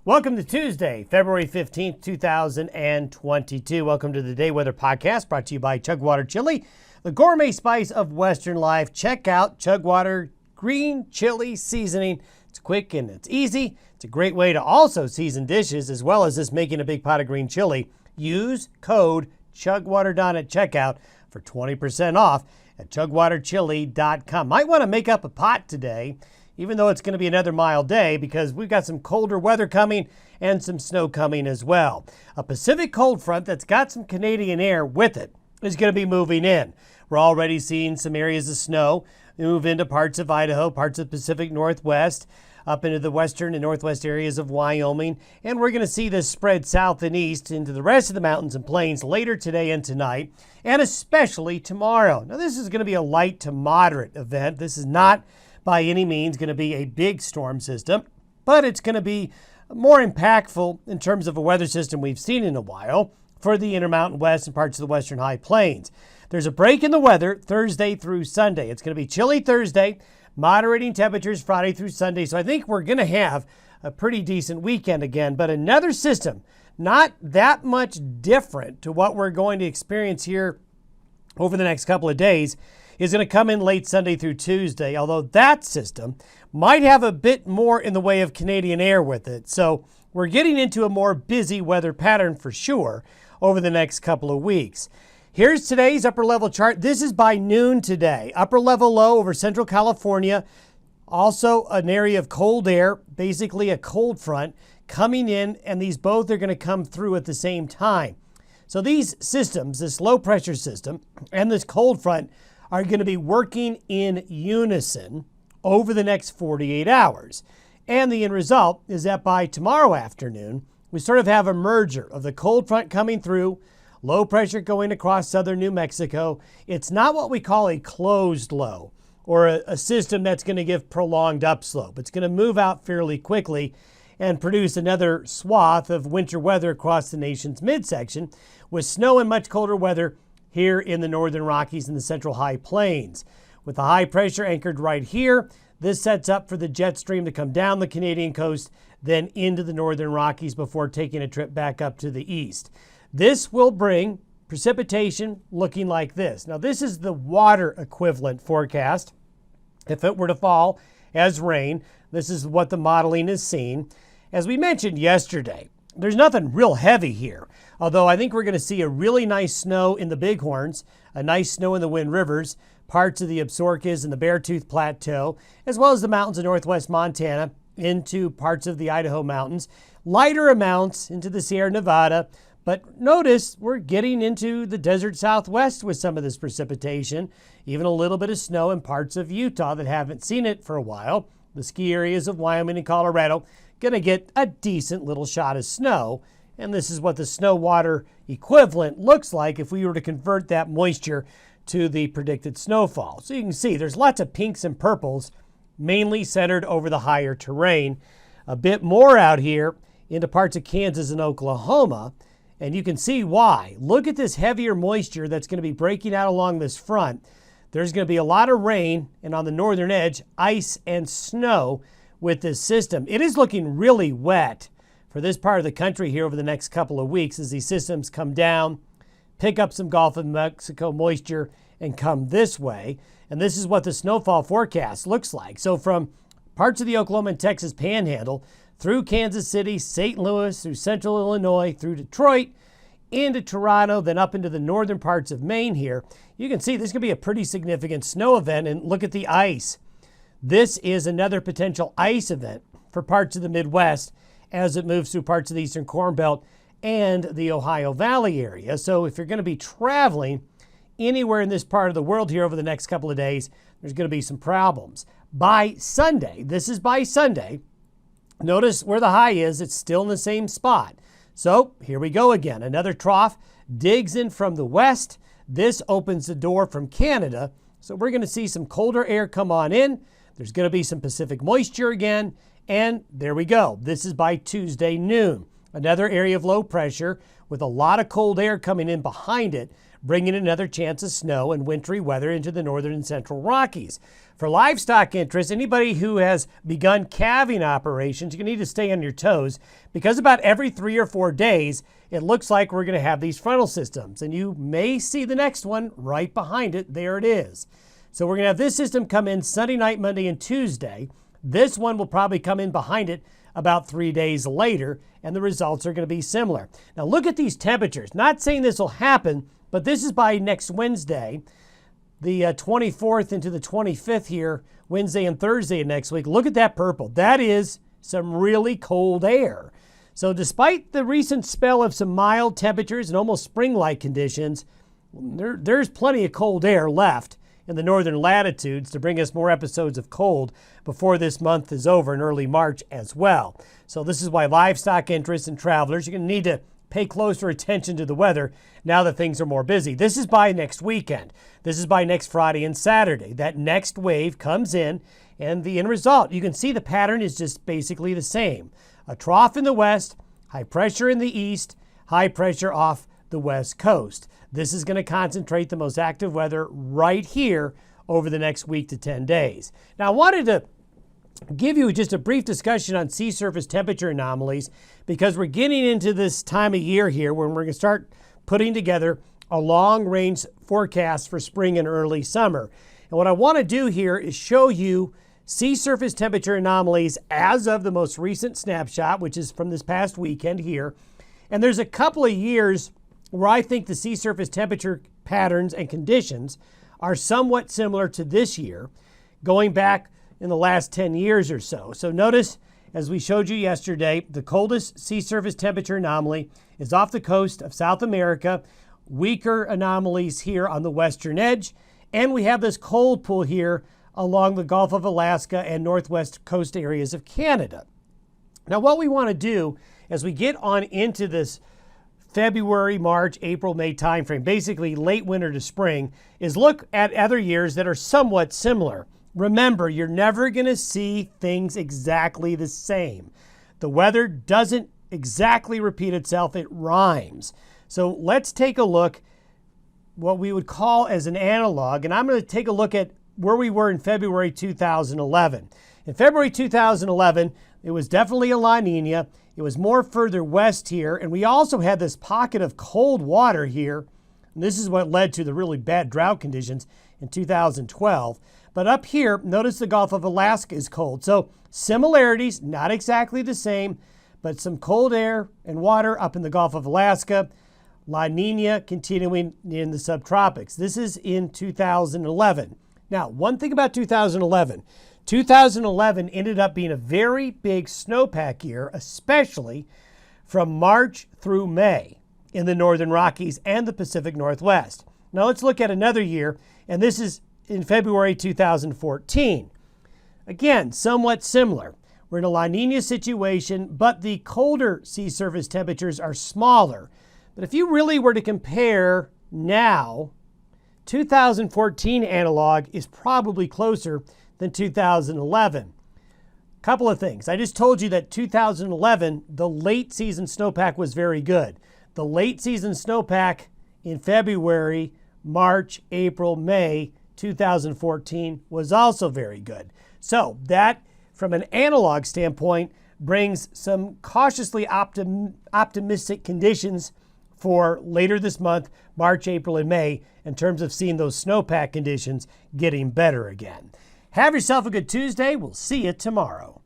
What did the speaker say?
Welcome to Tuesday, February 15th, 2022. Welcome to the Day Weather Podcast, brought to you by Chugwater Chili, the gourmet spice of Western life. Check out Chugwater Green Chili Seasoning. It's quick and it's easy. It's a great way to also season dishes, as well as just making a big pot of green chili. Use code CHUGWATERDON at checkout for 20% off at chugwaterchili.com. Might want to make up a pot today, even though it's going to be another mild day, because we've got some colder weather coming and some snow coming as well. A Pacific cold front that's got some Canadian air with it is going to be moving in. We're already seeing some areas of snow move into parts of Idaho, parts of the Pacific Northwest, up into the western and northwest areas of Wyoming. And we're going to see this spread south and east into the rest of the mountains and plains later today and tonight, and especially tomorrow. Now, this is going to be a light to moderate event. This is not by any means going to be a big storm system, but it's going to be more impactful in terms of a weather system we've seen in a while for the Intermountain West and parts of the western high plains. There's a break in the weather Thursday through Sunday. It's going to be chilly Thursday, moderating temperatures Friday through Sunday. So I think we're going to have a pretty decent weekend again, but another system not that much different to what we're going to experience here over the next couple of days is going to come in late Sunday through Tuesday, although that system might have a bit more in the way of Canadian air with it. So we're getting into a more busy weather pattern for sure over the next couple of weeks. Here's today's upper level chart. This is by noon today. Upper level low over central California. Also an area of cold air, basically a cold front coming in, and these both are going to come through at the same time. So these systems, this low pressure system and this cold front, are going to be working in unison over the next 48 hours. And the end result is that by tomorrow afternoon, we sort of have a merger of the cold front coming through, low pressure going across southern New Mexico. It's not what we call a closed low or a system that's going to give prolonged upslope. It's going to move out fairly quickly and produce another swath of winter weather across the nation's midsection with snow and much colder weather here in the northern Rockies and the central high plains. With the high pressure anchored right here, this sets up for the jet stream to come down the Canadian coast, then into the northern Rockies before taking a trip back up to the east. This will bring precipitation looking like this. Now, this is the water equivalent forecast. If it were to fall as rain, this is what the modeling is seeing. As we mentioned yesterday, there's nothing real heavy here, although I think we're going to see a really nice snow in the Bighorns, a nice snow in the Wind Rivers, parts of the Absarokas and the Beartooth Plateau, as well as the mountains of northwest Montana into parts of the Idaho mountains, lighter amounts into the Sierra Nevada. But notice we're getting into the desert southwest with some of this precipitation, even a little bit of snow in parts of Utah that haven't seen it for a while. The ski areas of Wyoming and Colorado going to get a decent little shot of snow. And this is what the snow water equivalent looks like if we were to convert that moisture to the predicted snowfall. So you can see there's lots of pinks and purples, mainly centered over the higher terrain. A bit more out here into parts of Kansas and Oklahoma. And you can see why. Look at this heavier moisture that's going to be breaking out along this front. There's going to be a lot of rain, and on the northern edge, ice and snow with this system. It is looking really wet for this part of the country here over the next couple of weeks as these systems come down, pick up some Gulf of Mexico moisture, and come this way. And this is what the snowfall forecast looks like. So from parts of the Oklahoma and Texas panhandle through Kansas City, St. Louis, through central Illinois, through Detroit, into Toronto, then up into the northern parts of Maine here, you can see this is going to be a pretty significant snow event. And look at the ice. This is another potential ice event for parts of the Midwest as it moves through parts of the Eastern Corn Belt and the Ohio Valley area. So if you're going to be traveling anywhere in this part of the world here over the next couple of days, there's going to be some problems. By Sunday, this is by Sunday, notice where the high is, it's still in the same spot. So here we go again. Another trough digs in from the west. This opens the door from Canada. So we're going to see some colder air come on in. There's going to be some Pacific moisture again. And there we go. This is by Tuesday noon. Another area of low pressure with a lot of cold air coming in behind it, bringing another chance of snow and wintry weather into the northern and central Rockies. For livestock interests, anybody who has begun calving operations, you're going to need to stay on your toes because about every 3 or 4 days, it looks like we're going to have these frontal systems. And you may see the next one right behind it. There it is. So we're going to have this system come in Sunday night, Monday, and Tuesday. This one will probably come in behind it about 3 days later, and the results are going to be similar. Now look at these temperatures. Not saying this will happen, but this is by next Wednesday, the 24th into the 25th here, Wednesday and Thursday of next week. Look at that purple. That is some really cold air. So despite the recent spell of some mild temperatures and almost spring-like conditions, there's plenty of cold air left in the northern latitudes to bring us more episodes of cold before this month is over in early March as well. So this is why livestock interests and travelers, you're going to need to pay closer attention to the weather now that things are more busy. This is by next weekend. This is by next Friday and Saturday. That next wave comes in, and the end result, you can see the pattern is just basically the same. A trough in the west, high pressure in the east, high pressure off the west coast. This is going to concentrate the most active weather right here over the next week to 10 days. Now, I wanted to give you just a brief discussion on sea surface temperature anomalies because we're getting into this time of year here when we're going to start putting together a long-range forecast for spring and early summer. And what I want to do here is show you sea surface temperature anomalies as of the most recent snapshot, which is from this past weekend here. And there's a couple of years where I think the sea surface temperature patterns and conditions are somewhat similar to this year, going back in the last 10 years or so. So notice, as we showed you yesterday, the coldest sea surface temperature anomaly is off the coast of South America, weaker anomalies here on the western edge, and we have this cold pool here along the Gulf of Alaska and northwest coast areas of Canada. Now what we want to do as we get on into this February, March, April, May timeframe, basically late winter to spring, is look at other years that are somewhat similar. Remember, you're never going to see things exactly the same. The weather doesn't exactly repeat itself, it rhymes. So let's take a look what we would call as an analog, and I'm going to take a look at where we were in February 2011. In February 2011, it was definitely a La Nina. It was more further west here, and we also had this pocket of cold water here. And this is what led to the really bad drought conditions in 2012. But up here, notice the Gulf of Alaska is cold. So similarities, not exactly the same, but some cold air and water up in the Gulf of Alaska. La Nina continuing in the subtropics. This is in 2011. Now, one thing about 2011 ended up being a very big snowpack year, especially from March through May in the northern Rockies and the Pacific Northwest. Now let's look at another year, and this is in February 2014. Again, somewhat similar. We're in a La Nina situation, but the colder sea surface temperatures are smaller. But if you really were to compare now, 2014 analog is probably closer than 2011. Couple of things. I just told you that 2011, the late season snowpack was very good. The late season snowpack in February, March, April, May 2014 was also very good. So that, from an analog standpoint, brings some cautiously optimistic conditions for later this month, March, April, and May, in terms of seeing those snowpack conditions getting better again. Have yourself a good Tuesday. We'll see you tomorrow.